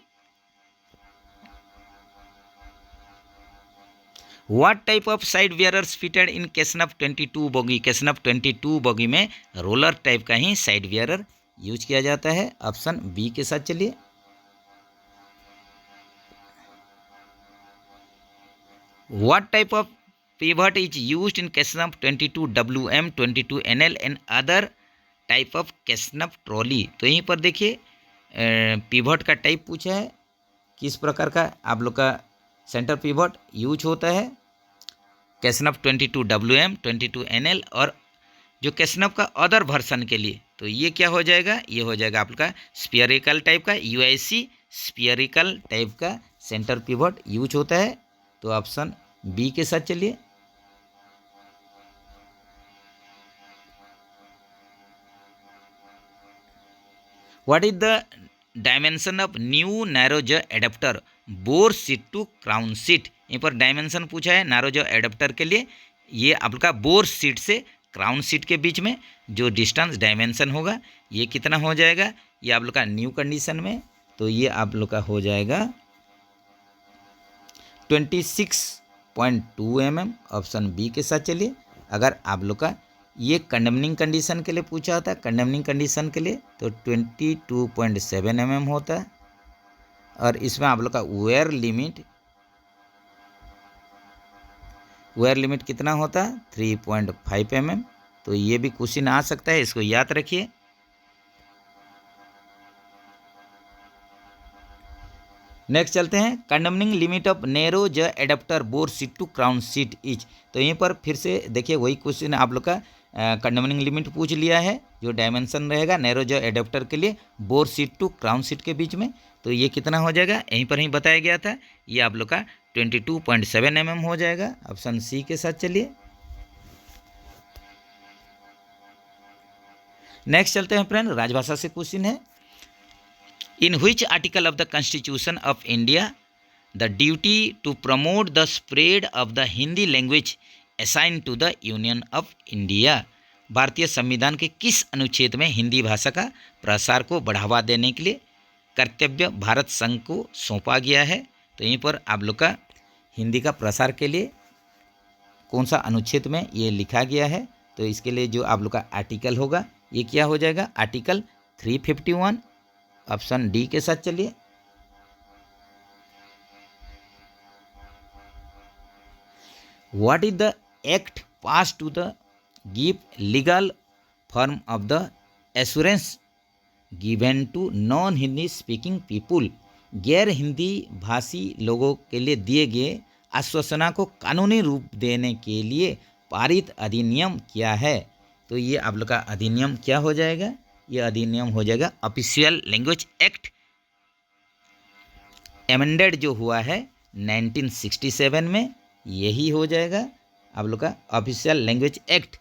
What type of side bearers fitted in CASNUB 22 bogie? CASNUB 22 bogie में रोलर टाइप का ही साइड वियरर यूज किया जाता है। ऑप्शन बी के साथ चलिए। What type of pivot is used in Kesnaf 22WM 22NL and other type of CASNUB trolley? तो यहीं पर देखिए पिवट का टाइप पूछा है, किस प्रकार का आप लोग का सेंटर पिवट यूज होता है केसनफ 22WM 22NL और जो केसनफ का अदर वर्सन के लिए। तो ये क्या हो जाएगा? ये हो जाएगा आप लोग का स्फीयरिकल टाइप का UIC स्फीयरिकल टाइप का सेंटर पिवट यूज होता है। तो ऑप्शन बी के साथ चलिए। What is the dimension of new narrow jaw adapter bore seat to crown seat? यहाँ पर डायमेंशन पूछा है नैरोज एडेप्टर के लिए। ये आप लोग का बोर सीट से क्राउन सीट के बीच में जो डिस्टेंस डायमेंशन होगा ये कितना हो जाएगा? ये आप लोग का न्यू कंडीशन में तो ये आप लोग का हो जाएगा 26.2 mm। ऑप्शन बी के साथ चलिए। अगर आप लोग का ये कंडमनिंग कंडीशन के लिए पूछा होता है, कंडमनिंग कंडीशन के लिए तो 22.7 mm होता है। और इसमें आप लोग का वेयर लिमिट कितना होता है? 3.5 mm। तो ये भी क्वेश्चन आ सकता है, इसको याद रखिए। नेक्स्ट चलते हैं। Condemning limit of narrow jaw adapter bore seat to crown seat is? तो यहीं पर फिर से देखिए वही क्वेश्चन आप लोग का कंडमनिंग लिमिट पूछ लिया है, जो डायमेंशन रहेगा नैरो ज एडेप्टर के लिए bore seat to crown seat के बीच में। तो ये कितना हो जाएगा? यहीं पर ही बताया गया था। ये आप लोग का 22.7 mm हो जाएगा। ऑप्शन सी के साथ चलिए। नेक्स्ट चलते हैं फ्रेंड, राजभाषा से क्वेश्चन है। In which article of the Constitution of India the duty to promote the spread of the Hindi language assigned to the Union of India? भारतीय संविधान के किस अनुच्छेद में हिंदी भाषा का प्रसार को बढ़ावा देने के लिए कर्तव्य भारत संघ को सौंपा गया है? तो यहीं पर आप लोग का हिंदी का प्रसार के लिए कौन सा अनुच्छेद में ये लिखा गया है? तो इसके लिए जो आप लोग का आर्टिकल होगा ये क्या हो जाएगा? आर्टिकल 351। ऑप्शन डी के साथ चलिए। What is the act passed to the give legal form of the assurance given to non Hindi speaking people? गैर हिंदी भाषी लोगों के लिए दिए गए आश्वासना को कानूनी रूप देने के लिए पारित अधिनियम क्या है? तो ये आप लोग का अधिनियम क्या हो जाएगा? ये अधिनियम हो जाएगा ऑफिशियल लैंग्वेज एक्ट एमेंडेड जो हुआ है 1967 में, यही हो जाएगा आप लोग का ऑफिशियल लैंग्वेज एक्ट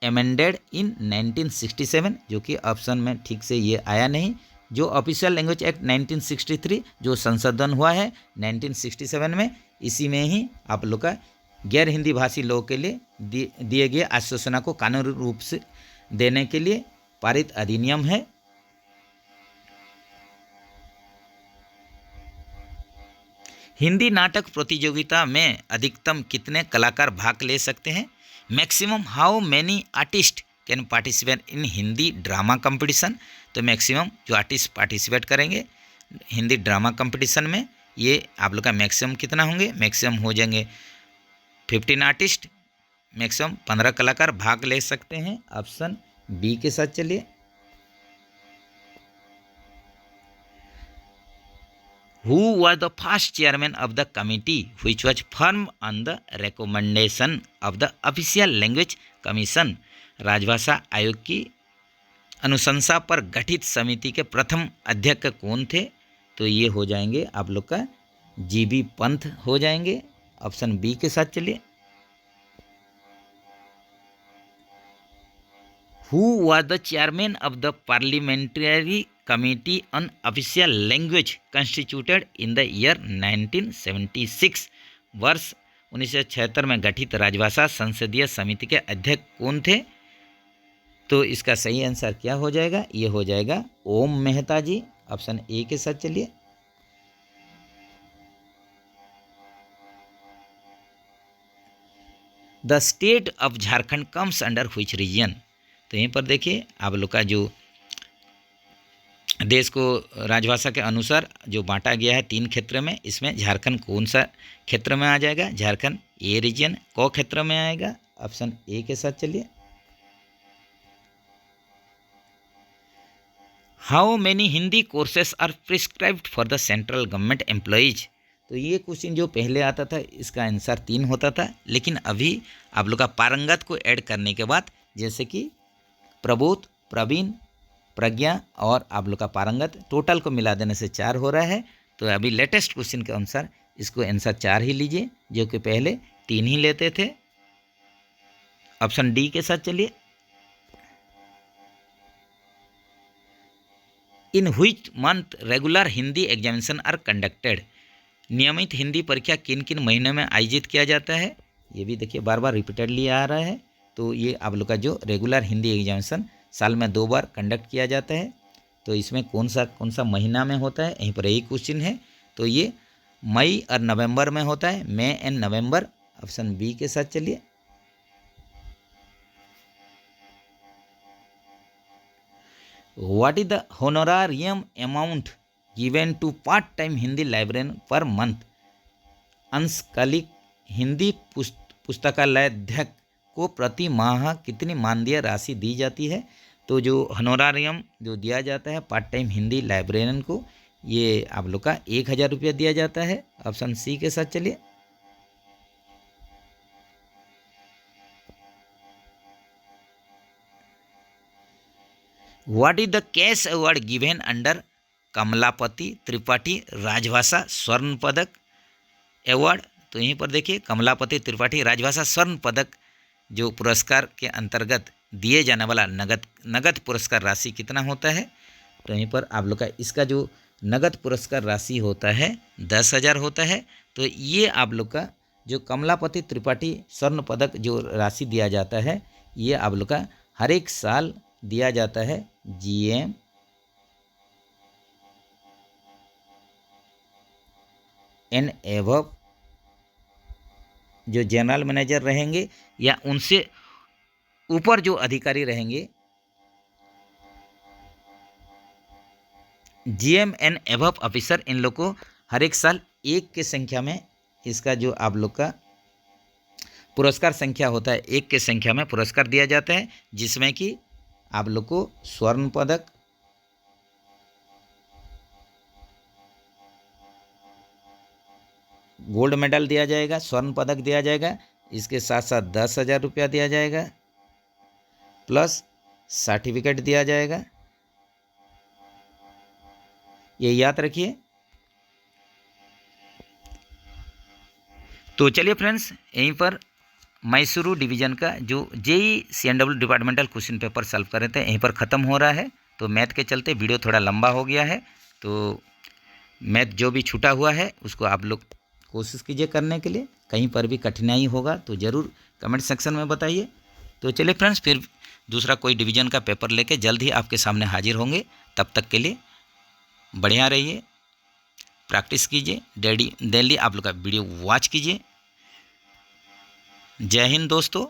एमेंडेड इन 1967, जो कि ऑप्शन में ठीक से ये आया नहीं। जो ऑफिशियल लैंग्वेज एक्ट 1963 जो संशोधन हुआ है 1967 में, इसी में ही आप लोग का गैर हिंदी भाषी लोगों के लिए दिए गए आश्वासना को कानूनी रूप से देने के लिए पारित अधिनियम है। हिंदी नाटक प्रतियोगिता में अधिकतम कितने कलाकार भाग ले सकते हैं? Maximum how many artist can participate in Hindi drama competition? तो मैक्सिमम जो आर्टिस्ट पार्टिसिपेट करेंगे हिंदी ड्रामा कंपटीशन में, ये आप लोग का मैक्सिमम कितना होंगे? मैक्सिमम हो जाएंगे 15 आर्टिस्ट, मैक्सिमम 15 कलाकार भाग ले सकते हैं। ऑप्शन बी के साथ चलिए। Who was the first chairman of the committee which was formed on the recommendation of the official language commission? राजभाषा आयोग की अनुशंसा पर गठित समिति के प्रथम अध्यक्ष कौन थे? तो ये हो जाएंगे आप लोग का जीबी पंत हो जाएंगे। ऑप्शन बी के साथ चलिए। Who was the chairman of the parliamentary committee on official language constituted in the year 1976? वर्ष 1976 में गठित राजभाषा संसदीय समिति के अध्यक्ष कौन थे? तो इसका सही आंसर क्या हो जाएगा? ये हो जाएगा ओम मेहता जी। ऑप्शन ए के साथ चलिए। The state of Jharkhand comes under which region? तो यहीं पर देखिए आप लोग का जो देश को राजभाषा के अनुसार जो बांटा गया है 3 क्षेत्र में, इसमें झारखंड कौन सा क्षेत्र में आ जाएगा? झारखंड ए रीजन को क्षेत्र में आएगा। ऑप्शन ए के साथ चलिए। How many Hindi courses are prescribed for the central government employees? तो ये क्वेश्चन जो पहले आता था इसका आंसर 3 होता था, लेकिन अभी आप लोग का पारंगत को ऐड करने के बाद, जैसे कि प्रबोध, प्रवीण, प्रज्ञा और आप लोग का पारंगत, टोटल को मिला देने से 4 हो रहा है। तो अभी लेटेस्ट क्वेश्चन के अनुसार इसको आंसर 4 ही लीजिए, जो कि पहले 3 ही लेते थे। ऑप्शन डी के साथ चलिए। In which month regular Hindi examination are conducted? नियमित हिंदी परीक्षा किन किन महीनों में आयोजित किया जाता है? ये भी देखिए बार बार रिपीटेडली आ रहा है। तो ये आप लोग का जो रेगुलर हिंदी एग्जामिनेशन साल में 2 बार कंडक्ट किया जाता है। तो इसमें कौन सा महीना में होता है? यहीं पर यही क्वेश्चन है। तो ये मई और नवंबर में होता है, मई एंड नवंबर। ऑप्शन बी के साथ चलिए। What is the honorarium amount given to part-time Hindi librarian per month? अंशकालिक हिंदी पुस्तकालयाध्यक्ष को प्रति माह कितनी मानदेय राशि दी जाती है? तो जो होनोरारियम जो दिया जाता है पार्ट टाइम हिंदी लाइब्रेरियन को, ये आप लोग का 1000 रुपया दिया जाता है। ऑप्शन सी के साथ चलिए। What is the cash award given under Kamlapati Tripathi Rajbhasha Swarna पदक अवार्ड? तो यहीं पर देखिए कमलापति त्रिपाठी राजभाषा स्वर्ण पदक जो पुरस्कार के अंतर्गत दिए जाने वाला नगद पुरस्कार राशि कितना होता है? तो यहीं पर आप लोग का इसका जो नगद पुरस्कार राशि होता है 10,000 होता है। तो ये आप लोग का जो कमलापति त्रिपाठी स्वर्ण पदक जो राशि दिया जाता है, ये आप लोग का हर एक साल दिया जाता है GM एंड एबव जो जनरल मैनेजर रहेंगे या उनसे ऊपर जो अधिकारी रहेंगे, GM एंड एबव ऑफिसर, इन लोग को हर एक साल 1 के संख्या में इसका जो आप लोग का पुरस्कार संख्या होता है 1 के संख्या में पुरस्कार दिया जाता है, जिसमें कि आप लोग को स्वर्ण पदक, गोल्ड मेडल दिया जाएगा, स्वर्ण पदक दिया जाएगा, इसके साथ साथ 10,000 रुपया दिया जाएगा, प्लस सर्टिफिकेट दिया जाएगा। ये याद रखिए। तो चलिए फ्रेंड्स, यहीं पर मैसूरू डिवीज़न का जो JEE CNW departmental question paper solve कर रहे थे यहीं पर ख़त्म हो रहा है। तो मैथ के चलते वीडियो थोड़ा लंबा हो गया है, तो मैथ जो भी छूटा हुआ है उसको आप लोग कोशिश कीजिए करने के लिए। कहीं पर भी कठिनाई होगा तो ज़रूर कमेंट सेक्शन में बताइए। तो चलिए फ्रेंड्स, फिर दूसरा कोई डिवीज़न का पेपर लेके जल्द ही आपके सामने हाजिर होंगे। तब तक के लिए बढ़िया रहिए, प्रैक्टिस कीजिए, डेली आप लोग का वीडियो वॉच कीजिए। जय हिंद दोस्तों।